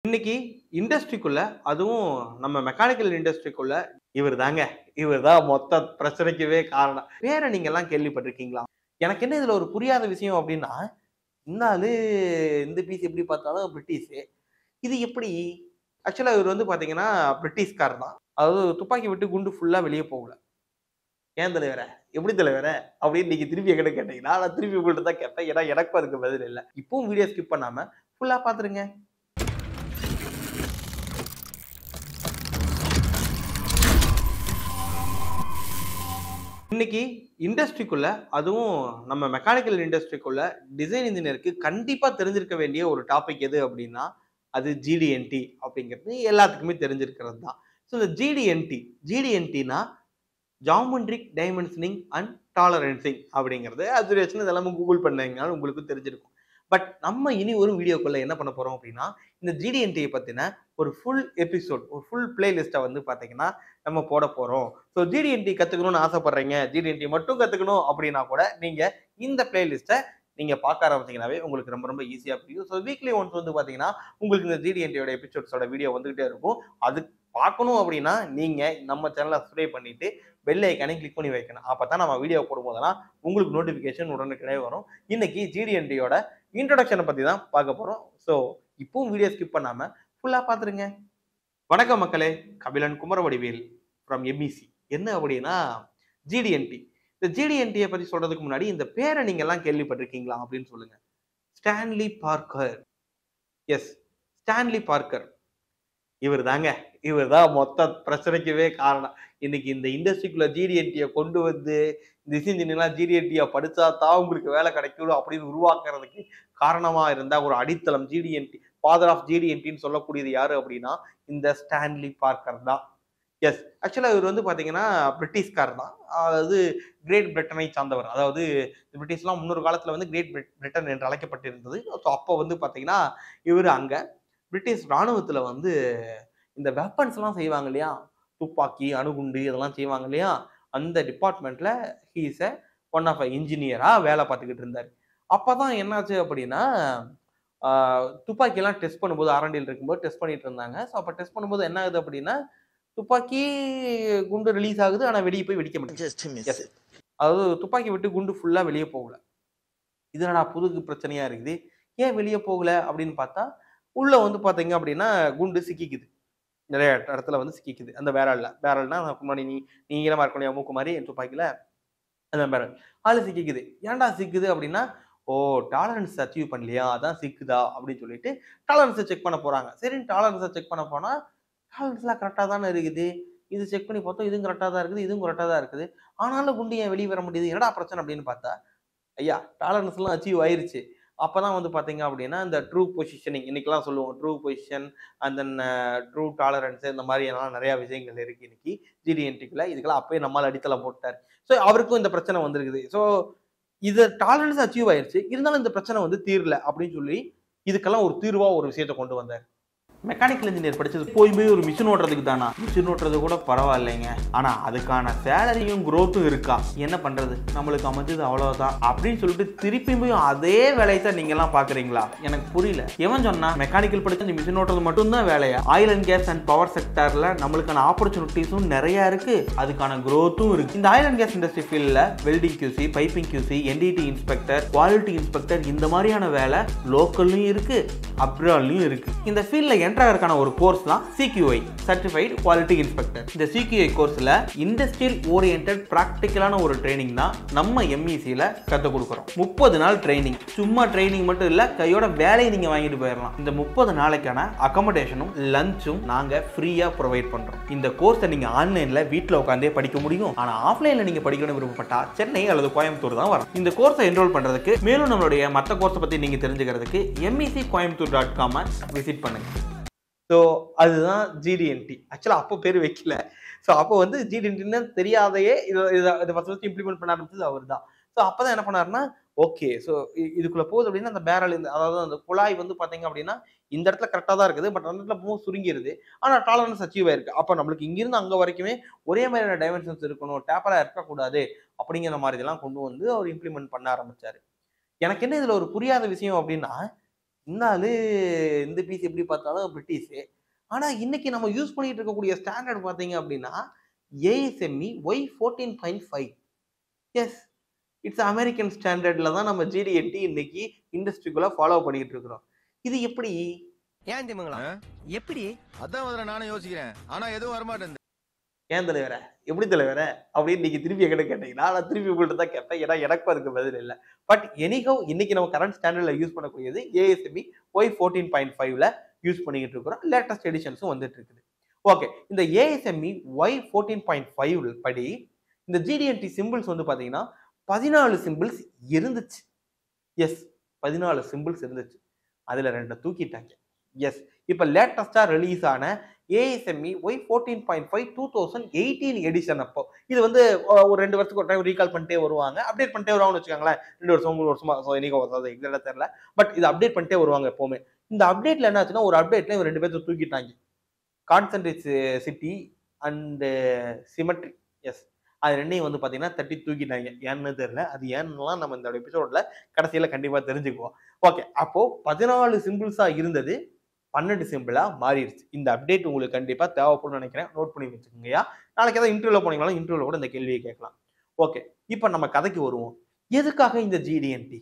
இன்னைக்கு இண்டஸ்ட்ரிக்குள்ள அதுவும் நம்ம மெக்கானிக்கல் இண்டஸ்ட்ரிக்குள்ள இவர் தான் மொத்த பிரச்சனைக்குவே காரணம். பேரை நீங்க எல்லாம் கேள்விப்பட்டிருக்கீங்களா? எனக்கு என்ன இதுல ஒரு புரியாத விஷயம் அப்படின்னா, இந்த ஆளு இந்த பீஸ் எப்படி பார்த்தாலும் பிரிட்டிஷ். இது எப்படி? ஆக்சுவலா இவர் வந்து பாத்தீங்கன்னா பிரிட்டிஷ்காரர் தான். அதாவது துப்பாக்கி விட்டு குண்டு ஃபுல்லா வெளிய போகல. ஏன் தலைவரே? எப்படி தலைவரே? அப்படின்னு நீங்க திருப்பி என்கிட்ட கேட்டீங்கன்னா, நான் திருப்பி உங்கள்ட்ட தான் கேட்பேன். ஏன்னா எனக்கும் அதுக்கு பதில் இல்ல. இப்பவும் வீடியோ ஸ்கிப் பண்ணாம ஃபுல்லா பாத்துருங்க. இன்னைக்கு இண்டஸ்ட்ரிக்குள்ள அதுவும் நம்ம மெக்கானிக்கல் இண்டஸ்ட்ரிக்குள்ள டிசைன் இன்ஜினியருக்கு கண்டிப்பா தெரிஞ்சிருக்க வேண்டிய ஒரு டாபிக் எது அப்படின்னா அது ஜிடிஎன்டி அப்படிங்கிறது எல்லாத்துக்குமே தெரிஞ்சிருக்கிறது தான். ஸோ இந்த ஜிடிஎன்டினா ஜாமெட்ரிக் டைமென்ஷனிங் அண்ட் டாலரன்சிங் அப்படிங்கிறது அப்சர்வேஷன் இதெல்லாமே கூகுள் பண்ணீங்கனாலும் உங்களுக்கு தெரிஞ்சிருக்கும். பட் நம்ம இனி ஒரு வீடியோக்குள்ள என்ன பண்ண போறோம் அப்படின்னா இந்த ஜிடிஎன்டியை பத்தின ஒரு ஃபுல் எபிசோட் ஒரு ஃபுல் பிளேலிஸ்ட்டை வந்து பாத்தீங்கன்னா நம்ம போட போறோம். ஸோ ஜிடிஎன்டி கத்துக்கணும்னு ஆசைப்படுறீங்க, ஜிடிஎன்டி மட்டும் கத்துக்கணும் அப்படின்னா கூட நீங்க இந்த பிளேலிஸ்ட்டை நீங்க பார்க்க ஆரம்பிச்சீங்கன்னாவே உங்களுக்கு ரொம்ப ரொம்ப ஈஸியா புரியும். ஸோ வீக்லி ஒன்ஸ் வந்து பாத்தீங்கன்னா உங்களுக்கு இந்த ஜிடிஎன்டியோட எபிசோட்ஸோட வீடியோ வந்துகிட்டே இருக்கும். அது பார்க்கணும் அப்படின்னா நீங்க நம்ம சேனலை சப்ஸ்கிரைப் பண்ணிட்டு பெல் ஐக்கானை கிளிக் பண்ணி வைக்கணும். அப்பதான் நம்ம வீடியோ போடும்போதெல்லாம் உங்களுக்கு நோட்டிபிகேஷன் உடனுக்குடனே வரும். இன்னைக்கு ஜிடிஎன்டியோட இன்ட்ரோடக்ஷனை பத்தி தான் பார்க்க போறோம். ஸோ இப்பவும் வீடியோ ஸ்கிப் பண்ணாம ஃபுல்லா பாத்துருங்க. வணக்கம் மக்களே, கபிலன் குமரவடிவேல் ஃப்ரம் எம்இசி. என்ன அப்படின்னா ஜிடிஎன்டி. இந்த ஜிடிஎன்டியை பத்தி சொல்றதுக்கு முன்னாடி இந்த பேரை நீங்க எல்லாம் கேள்விப்பட்டிருக்கீங்களா அப்படின்னு சொல்லுங்க. Stanley Parker. Yes, Stanley Parker. இவர் தான் மொத்த பிரச்சனைக்குவே காரணம். இன்னைக்கு இந்த இண்டஸ்ட்ரிக்குள்ள ஜிடிஎன்டியை கொண்டு வந்து டிசைன் இன்ஜினியர்லாம் ஜிடிஎன்டியை படிச்சா தான் உங்களுக்கு வேலை கிடைக்கும் அப்படின்னு உருவாக்குறதுக்கு காரணமா இருந்தா ஒரு அடித்தளம் ஜிடிஎன்டி, ஃபாதர் ஆஃப் ஜிடிஎன்டின்னு சொல்லக்கூடியது யாரு அப்படின்னா இந்த ஸ்டான்லி பார்க்கர் தான். எஸ், ஆக்சுவலா இவர் வந்து பாத்தீங்கன்னா பிரிட்டிஷ்கார் தான். அதாவது கிரேட் பிரிட்டனை சார்ந்தவர். அதாவது பிரிட்டிஷ்லாம் முன்னொரு காலத்துல வந்து கிரேட் பிரிட்டன் என்று அழைக்கப்பட்டிருந்தது. ஸோ அப்போ வந்து பாத்தீங்கன்னா இவர் அங்க பிரிட்டிஷ் ராணுவத்துல வந்து இந்த வெப்பன்ஸ் எல்லாம் செய்வாங்க இல்லையா, துப்பாக்கி அணுகுண்டு இதெல்லாம் செய்வாங்க இல்லையா, அந்த டிபார்ட்மெண்ட்ல ஹி இஸ் ஒன் ஆஃப் இன்ஜினியரா வேலை பார்த்துக்கிட்டு இருந்தாரு. அப்பதான் என்னாச்சு அப்படின்னா துப்பாக்கி எல்லாம் டெஸ்ட் பண்ணும்போது ஆரண்டியில் இருக்கும்போது டெஸ்ட் பண்ணிட்டு இருந்தாங்க. ஸோ அப்ப டெஸ்ட் பண்ணும்போது என்ன ஆகுது அப்படின்னா துப்பாக்கி குண்டு ரிலீஸ் ஆகுது, ஆனா வெளியே போய் வெடிக்க மாட்டேங்குது. அதாவது துப்பாக்கி விட்டு குண்டு ஃபுல்லா வெளியே போகல. இது என்னடா புது பிரச்சனையா இருக்குது, ஏன் வெளியே போகல அப்படின்னு பார்த்தா உள்ள வந்து பாத்தீங்க அப்படின்னா குண்டு சிக்கிக்குது. நிறைய இடத்துல வந்து சிக்கிக்குது. அந்த பேரல்னா முன்னாடி நீளமா இருக்கணும் மூக்கு மாதிரி என் துப்பாக்கில அந்த பேரல் அதுல சிக்கிக்குது. ஏன்டா சிக்குது அப்படின்னா ஓ டாலரன்ஸ் அச்சீவ் பண்ணலையா அதான் சிக்குதா அப்படின்னு சொல்லிட்டு டாலரன்ஸை செக் பண்ண போறாங்க. சரி டாலரன்ஸை செக் பண்ண போனா டாலரன்ஸ்லாம் கரெக்டா தானே இருக்குது. இது செக் பண்ணி பார்த்தோம், இதுவும் கரெக்டா தான் இருக்குது, இதுவும் கரெக்டா தான் இருக்குது. ஆனாலும் குண்டு ஏன் வெளியே வர முடியுது, என்னடா பிரச்சனை அப்படின்னு பார்த்தா ஐயா டாலரன்ஸ் எல்லாம் அச்சீவ் ஆயிருச்சு. அப்பதான் வந்து பாத்தீங்க அப்படின்னா இந்த ட்ரூ பொசிஷனிங் இன்னைக்கெல்லாம் சொல்லுவோம். True position and then true tolerance இந்த மாதிரி எல்லாம் நிறைய விஷயங்கள் இருக்கு இன்னைக்கு ஜிடிஎன்டிக்குள்ள. இதுக்கெல்லாம் அப்பயே நம்மால் அடித்தளம் போட்டார். ஸோ அவருக்கும் இந்த பிரச்சனை வந்திருக்குது. ஸோ இது டாலரன்ஸ் அச்சீவ் ஆயிருச்சு, இருந்தாலும் இந்த பிரச்சனை வந்து தீரல அப்படின்னு சொல்லி இதுக்கெல்லாம் ஒரு தீர்வா ஒரு விஷயத்தை கொண்டு வந்தார். மெக்கானிக்கல் இன்ஜினியர் படிச்சது போய் ஒரு மிஷின் ஓட்டுறதுக்கு தானா? மிஷின் ஓட்டுறது கூட பரவாயில்லைங்க, ஆனா அதுக்கான சேலரியும் குரோத்தும் இருக்கா? என்ன பண்றது, நம்மளுக்கு அமைஞ்சது அவ்வளவுதான் அப்படின்னு சொல்லிட்டு திருப்பியும் அதே வேலையை தான் நீங்க எல்லாம் பாக்குறீங்களா? எனக்கு புரியல. எவன் சொன்னா மெக்கானிக்கல் படிச்ச மிஷின் ஓட்டுறது மட்டும் தான் வேலையா? Oil and gas and power செக்டர்ல நம்மளுக்கான ஆப்பர்ச்சுனிட்டிஸும் நிறைய இருக்கு, அதுக்கான குரோத்தும் இருக்கு. இந்த ஆயில் அண்ட் கேஸ் இண்டஸ்ட்ரி ஃபீல்ட்ல welding QC, piping QC, NDT inspector, quality inspector இந்த மாதிரியான வேலை லோக்கல்லையும் இருக்கு, அப்ராட்லயும் இருக்கு. இந்த ஃபீல்ட்ல என்ட்ராகிறதுக்கான ஒரு கோர்ஸ் தான் சிக்யூஐ, சர்டிஃபைட் குவாலிட்டி இன்ஸ்பெக்டர். இந்த சிக்யூஐ கோர்ஸ்ல இண்டஸ்ட்ரியல் ஓரியன்டட் பிராக்டிகலான ஒரு ட்ரைனிங் தான் நம்ம எம்இசில கற்றுக் கொடுக்குறோம். 30 நாள் ட்ரைனிங். சும்மா ட்ரைனிங் மட்டும் இல்ல, கையோட வேலையை நீங்க வாங்கிட்டு போயிடலாம். இந்த 30 நாளைக்கான அகாமடேஷனும் லஞ்சும் நாங்க ஃப்ரீயா ப்ரொவைட் பண்றோம். இந்த கோர்ஸை நீங்க ஆன்லைன்ல வீட்டில் உட்காந்தே படிக்க முடியும். ஆனா ஆஃப்லைன்ல நீங்க படிக்கணும் விருப்பப்பட்டா சென்னை அல்லது கோயம்புத்தூர் தான் வரும். இந்த கோர்ஸை என்ரோல் பண்றதுக்கு மேலும் நம்மளுடைய மற்ற கோர்ஸை பத்தி நீங்க தெரிஞ்சுக்கிறதுக்கு MECcoimbatore.com விசிட் பண்ணுங்க. ஸோ அதுதான் ஜிடிஎன்டி. ஆக்சுவலாக அப்போ பேர் வைக்கல. ஸோ அப்போ வந்து ஜிடிஎன்டின்னு தெரியாதையே இதை ஃபர்ஸ்ட் இம்ப்ளிமெண்ட் பண்ண ஆரம்பிச்சது அவர் தான். ஸோ அப்போ தான் என்ன பண்ணாருன்னா ஓகே ஸோ இதுக்குள்ள போகுது அப்படின்னா அந்த பேரல் அதாவது அந்த குழாய் வந்து பார்த்தீங்க அப்படின்னா இந்த இடத்துல கரெக்டாக தான் இருக்குது, பட் அந்த இடத்துல போகும் சுருங்கிருது, ஆனால் டாலரன்ஸ் அச்சீவ் ஆயிருக்கு. அப்போ நம்மளுக்கு இங்கிருந்து அங்கே வரைக்குமே ஒரே மாதிரியான டைமென்ஷன்ஸ் இருக்கணும், டேப்பராக இருக்கக்கூடாது அப்படிங்கிற மாதிரி இதெல்லாம் கொண்டு வந்து அவர் இம்ப்ளிமெண்ட் பண்ண ஆரம்பிச்சாரு. எனக்கு என்ன இதில் ஒரு புரியாத விஷயம் அப்படின்னா இந்த ஆளு இந்த பீஸ் எப்படி பார்த்தாலும் பிரிட்டிஷு. ஆனா இன்னைக்கு நம்ம யூஸ் பண்ணிட்டு இருக்கக்கூடிய ஸ்டாண்டர்ட் பார்த்தீங்க அப்படின்னா, ASME Y14.5. S. It's American ஸ்டாண்டர்ட்ல தான் நம்ம GD&T இன்னைக்கு இண்டஸ்ட்ரிக்குள்ள ஃபாலோ பண்ணிட்டு இருக்கிறோம். இது எப்படி? ஏன் திமுங்களா எப்படி? அதான் முதல்ல நானும் யோசிக்கிறேன். ஆனா எதுவும் வரமாட்டேங்குது. ஏன் தலைவரே? எப்படி தலைவரே? அப்படின்னு நீங்க திருப்பி என்கிட்ட கேட்டீங்கன்னா, நான் திருப்பி உங்கள்ட்ட தான் கேட்பேன். ஏன்னா எனக்கும் அதுக்கு பதில் இல்ல. பட் எனிஹவ் இன்னைக்கு நம்ம கரண்ட் ஸ்டாண்டர்ட்ல யூஸ் பண்ணக்கூடியது ASME Y14.5ல யூஸ் பண்ணிக்கிட்டு இருக்கிறோம். லேட்டஸ்ட் எடிஷன்ஸும் வந்துட்டு இருக்குது. ஓகே. இந்த ASME Y14.5 படி இந்த GD&T சிம்பிள்ஸ் வந்து பாத்தீங்கன்னா 14 சிம்பிள்ஸ் இருந்துச்சு. எஸ். 14 சிம்பிள்ஸ் இருந்துச்சு. அதுல 2 தூக்கிட்டாங்க. எஸ். இப்ப லேட்டஸ்டா ரிலீஸ் ஆன ASME Y14.5 2018 எடிஷன் அப்போ இது வந்து ஒரு 2 வருஷத்துக்கு ஒரு டைம் ரீகால் பண்ணிட்டே வருவாங்க. அப்டேட் பண்ணிட்டே வருவாங்கன்னு வச்சுக்கோங்களேன். 2 வருஷம் 3 வருஷமா இன்னைக்கு எக்ஸாக்ட்டா தெரியல. பட் இது அப்டேட் பண்ணிட்டே வருவாங்க எப்பவுமே. இந்த அப்டேட்ல என்ன ஆச்சுன்னா ஒரு அப்டேட்ல இவங்க 2 பேர்த்த தூக்கிட்டாங்க. Concentrate city and cemetery. Yes. அது ரெண்டையும் வந்து பாத்தீங்கன்னா தட்டி தூக்கிட்டாங்க. ஏன்னு தெரியல. அது ஏன்னுலாம் நம்ம இந்த எபிசோட்ல கடைசியில கண்டிப்பா தெரிஞ்சுக்குவோம். ஓகே. அப்போ 14 சிம்பிள்ஸா இருந்தது 12 சிம்பிளா மாறிடுச்சு. இந்த அப்டேட் உங்களுக்கு கண்டிப்பா தேவைப்படும்னு நினைக்கிறேன். நோட் பண்ணி வச்சுக்கோங்கயா. நாளைக்கு ஏதாவது இன்டர்வியூல போனீங்கனாலும் இன்டர்வியூல கூட இந்த கேள்வியை கேட்கலாம். ஓகே. இப்ப நம்ம கதைக்கு வருவோம். எதுக்காக இந்த GD&T?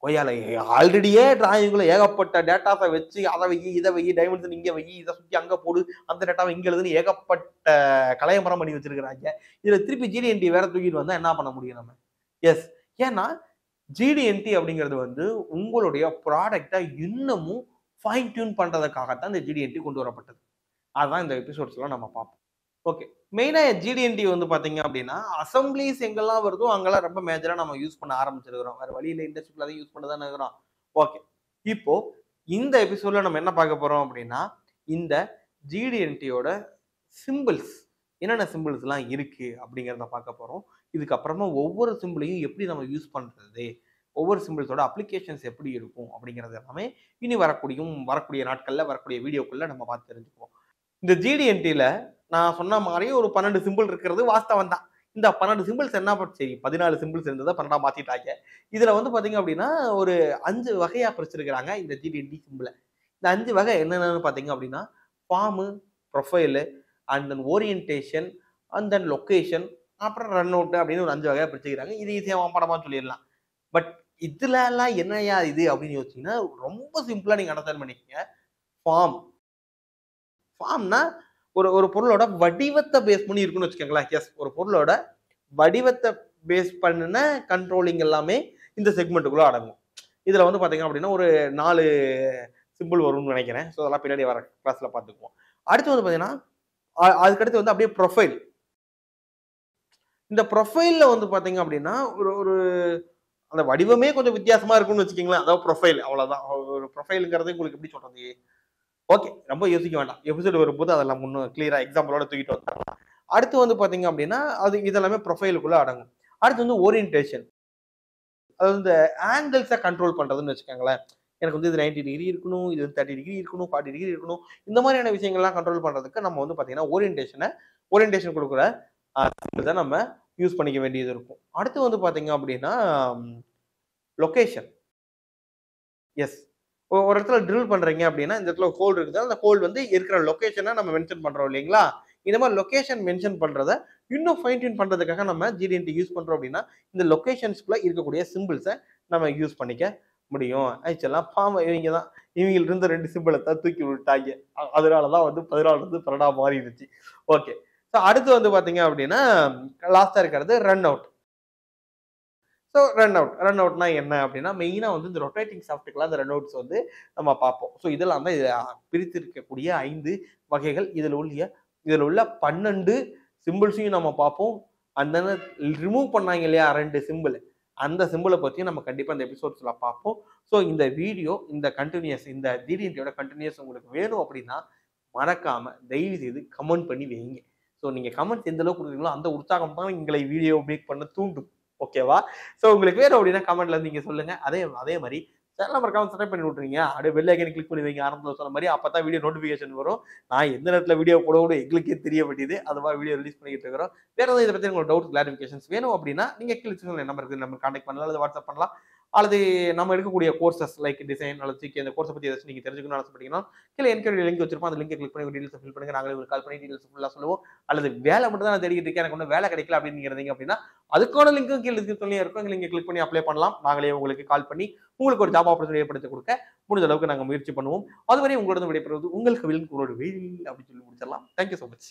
கொய்யால ஆல்ரெடியே டிராயிங்குள்ள ஏகப்பட்ட டேட்டாஸை வச்சு அதை வை, இதை வை, டைமென்ஷன் இங்க வை, இதை சுத்தி அங்க போடு, அந்த டேட்டாவை இங்க எழுதுன்னு ஏகப்பட்ட கலையமரம் பண்ணி வச்சிருக்கிறாங்க. இதுல திருப்பி GD&T வேற தூக்கிட்டு வந்தா என்ன பண்ண முடியும் நம்ம? எஸ். ஏன்னா GD&T அப்படிங்கிறது வந்து உங்களுடைய ப்ராடக்டை இன்னமும் ஃபைன் டியூன் பண்றதுக்காகத்தான் இந்த GD&T கொண்டு வரப்பட்டது. அதான் இந்த எபிசோட்ஸ்லாம் நம்ம பார்ப்போம். ஓகே. மெயினா GD&T வந்து பாத்தீங்க அப்படின்னா அசம்பிளிஸ் எங்கெல்லாம் வருதோ அங்கெல்லாம் ரொம்ப மேஜரா நம்ம யூஸ் பண்ண ஆரம்பிச்சிருக்கிறோம். வேற வழியில இண்டஸ்ட்ரிக்குள்ள அதை யூஸ் பண்ண தானே இருக்கிறோம். ஓகே. இப்போ இந்த எபிசோட்ல நம்ம என்ன பார்க்க போறோம் அப்படின்னா இந்த GD&Tயோட சிம்பிள்ஸ் என்னென்ன சிம்பிள்ஸ் எல்லாம் இருக்கு அப்படிங்கிறத பார்க்க போறோம். இதுக்கப்புறமா ஒவ்வொரு சிம்பிளையும் எப்படி நம்ம யூஸ் பண்றது, ஒவ்வொரு சிம்பிள்ஸோட அப்ளிகேஷன்ஸ் எப்படி இருக்கும் அப்படிங்கிறது எல்லாமே இனி வரக்கூடிய நாட்கள்ல வரக்கூடிய வீடியோக்குள்ள நம்ம பார்த்து தெரிஞ்சுக்குவோம். இந்த GD&Tல நான் சொன்ன மாதிரி ஒரு 12 சிம்பிள் இருக்கிறது வாஸ்தவம் தான். இந்த 12 சிம்பிள்ஸ் என்ன சரி 14 சிம்பிள்ஸ் இருந்ததை 12 மாத்திட்டாங்க. இதுல வந்து பாத்தீங்க அப்படின்னா ஒரு 5 வகையா பிரிச்சிருக்கிறாங்க இந்த GD&T சிம்பிளை. இந்த 5 வகை என்னென்னு பாத்தீங்க அப்படின்னா form, profile, and then orientation, and then location, அப்புறம் ரன் அவுட் அப்படின்னு ஒரு 5 வகையா பிரிச்சுக்கிறாங்க. இது ஈஸியா படமா சொல்லிடலாம். பட் இதுல எல்லாம் என்னையா இது அப்படின்னு யோசிச்சீங்கன்னா ரொம்ப சிம்பிளா நீங்க அண்டர்ஸ்டாண்ட் பண்ணிக்கங்க. ஃபார்ம்னா ஒரு பொருளோட வடிவத்தை பேஸ் பண்ணி இருக்குன்னு வச்சுக்கோங்களேன். எஸ். ஒரு பொருளோட வடிவத்தை பேஸ் பண்ணின கண்ட்ரோலிங் எல்லாமே இந்த செக்மெண்ட்டுக்குள்ள அடங்கும். இதுல வந்து பாத்தீங்க அப்படின்னா ஒரு 4 சிம்பிள் வரும்னு நினைக்கிறேன். ஸோ அதெல்லாம் பின்னாடி வர கிளாஸ்ல பார்த்துக்குவோம். அடுத்து வந்து பாத்தீங்கன்னா அதுக்கடுத்து வந்து அப்படியே ப்ரொஃபைல். இந்த ப்ரொஃபைல்ல வந்து பாத்தீங்க அப்படின்னா ஒரு அந்த வடிவமே கொஞ்சம் வித்தியாசமா இருக்கும்னு வச்சுக்கீங்களேன். அதாவது ப்ரொஃபைல் அவ்வளவுதான். ஒரு ப்ரொஃபைலுங்கிறது உங்களுக்கு எப்படி சொல்றது? ஓகே. ரொம்ப யோசிக்க வேண்டாம். எபிசோடு வரும்போது அதெல்லாம் முன்னும் கிளியரா எக்ஸாம்பிளோட தூக்கிட்டு வந்துடலாம். அடுத்து வந்து பாத்தீங்க அப்படின்னா அது இதெல்லாமே ப்ரொஃபைலுக்குள்ள அடங்கும். அடுத்து வந்து ஓரியன்டேஷன். அதாவது இந்த ஆங்கிள்ஸை கண்ட்ரோல் பண்றதுன்னு வச்சுக்கோங்களேன். எனக்கு வந்து இது 90 டிகிரி இருக்கணும், இது 30 டிகிரி இருக்கணும், 40 டிகிரி இருக்கணும். இந்த மாதிரியான விஷயங்கள்லாம் கண்ட்ரோல் பண்றதுக்கு நம்ம வந்து பாத்தீங்கன்னா ஓரியன்டேஷன் கொடுக்குற இதை நம்ம யூஸ் பண்ணிக்க வேண்டியது இருக்கும். அடுத்து வந்து பாத்தீங்க அப்படின்னா லொகேஷன். எஸ். ஒரு இடத்துல ட்ரில் பண்றீங்க அப்படின்னா இந்த இடத்துல ஹோல் இருக்குது. அந்த ஹோல் வந்து இருக்கிற லொகேஷனை நம்ம மென்ஷன் பண்றோம் இல்லைங்களா? இந்த மாதிரி லொகேஷன் மென்ஷன் பண்றத இன்னும் ஃபைன் டியூன் பண்றதுக்காக நம்ம GD&T யூஸ் பண்றோம் அப்படின்னா இந்த லொகேஷன்ஸ்குள்ள இருக்கக்கூடிய சிம்பிள்ஸை நம்ம யூஸ் பண்ணிக்க முடியும். ஆக்சுவலா இவங்க தான் இவங்க இருந்த 2 சிம்பிளை தான் தூக்கி விட்டாங்க. அதனாலதான் வந்து 14 இருந்து 12 மாறிடுச்சு. ஓகே. ஸோ அடுத்து வந்து பாத்தீங்க அப்படின்னா லாஸ்டா இருக்கிறது ரன் அவுட். ஸோ ரன் அவுட்னா என்ன அப்படின்னா மெயினாக வந்து இந்த ரொட்டேட்டிங் சாஃப்ட்டுக்கெல்லாம் இந்த ரன் அவுட்ஸ் வந்து நம்ம பார்ப்போம். ஸோ இதெல்லாம் தான் பிரித்திருக்கக்கூடிய 5 வகைகள். இதில் உள்ள 12 சிம்பிள்ஸையும் நம்ம பார்ப்போம். அந்த ரிமூவ் பண்ணாங்க இல்லையா 2 சிம்பிள், அந்த சிம்பிளை பற்றியும் நம்ம கண்டிப்பாக இந்த எபிசோட்ஸில் பார்ப்போம். ஸோ இந்த வீடியோ இந்த GD&Tயோட கண்டினியூஸ் உங்களுக்கு வேணும் அப்படின்னா மறக்காம தயவு செய்து கமெண்ட் பண்ணி வைங்க. ஸோ நீங்கள் கமெண்ட்ஸ் எந்த அளவுக்கு கொடுக்குறீங்களோ அந்த உற்சாகம் தான் எங்களை வீடியோ மேக் பண்ண தூண்டும். ஓகேவா? ஸோ உங்களுக்கு வேணும் அப்படின்னா கமெண்ட்ல இருந்து நீங்க சொல்லுங்க. அதே மாதிரி சேனல் மறக்காம சப்ஸ்கிரைப் பண்ணி விட்டுறீங்க. அப்படியே பெல் ஐக்கனை கிளிக் பண்ணி வைங்க. ஆரம்பத்தில் சொன்ன மாதிரி அப்பதான் வீடியோ நோட்டிஃபிகேஷன் வரும். நான் எந்த நேரத்துல வீடியோ போட எங்களுக்கே தெரிய வேண்டியது. அது மாதிரி வீடியோ ரிலீஸ் பண்ணிட்டு இருக்கிறோம். வேற ஏதாவது இதை பத்தி உங்களுக்கு டவுட் கிளாரிஃபிகேஷன்ஸ் வேணும் அப்படின்னா நீங்க கீழே நம்பருக்கு கான்டாக்ட் பண்ணலாம், அல்லது வாட்ஸ்அப் பண்ணலாம். அல்லது நம்ம எடுக்கக்கூடிய கோர்சஸ் லைக் டிசைன் அல்லது ஜிகே இந்த கோர்ஸை பத்தி ஏதாச்சும் நீங்க தெரிஞ்சுக்கணும்னு ஆசைப்பட்டீங்கன்னா கீழே என்கொயரி லிங்க் வச்சிருப்போம். அந்த லிங்கை கிளிக் பண்ணி டீடைல்ஸ் ஃபில் பண்ணுங்க. நாங்களே ஒரு கால் பண்ணி டீடைல்ஸ் ஃபுல்லா சொல்லுவோம். அல்லது வேலை மட்டும் தான் நான் தேடிட்டு இருக்கேன், எனக்கு ஒன்றும் வேலை கிடைக்கல அப்படின்னு நீங்க இருந்தீங்க அப்படின்னா அதுக்கான லிங்க்கும் கீழே டிஸ்கிரிப்ஷன்லயே இருக்கும். நீங்க கிளிக் பண்ணி அப்ளை பண்ணலாம். நாங்களே உங்களுக்கு கால் பண்ணி உங்களுக்கு ஒரு ஜாப் ஆப்பர்ச்சுனிட்டி ஏற்படுத்தி கொடுக்க முடிஞ்ச அளவுக்கு நாங்கள் முயற்சி பண்ணுவோம். அதுவரை உங்களோட விடைபெறுவது உங்களுக்கு வில் உங்களோட வெயில் அப்படின்னு சொல்லி முடிச்சிடலாம். Thank you so much.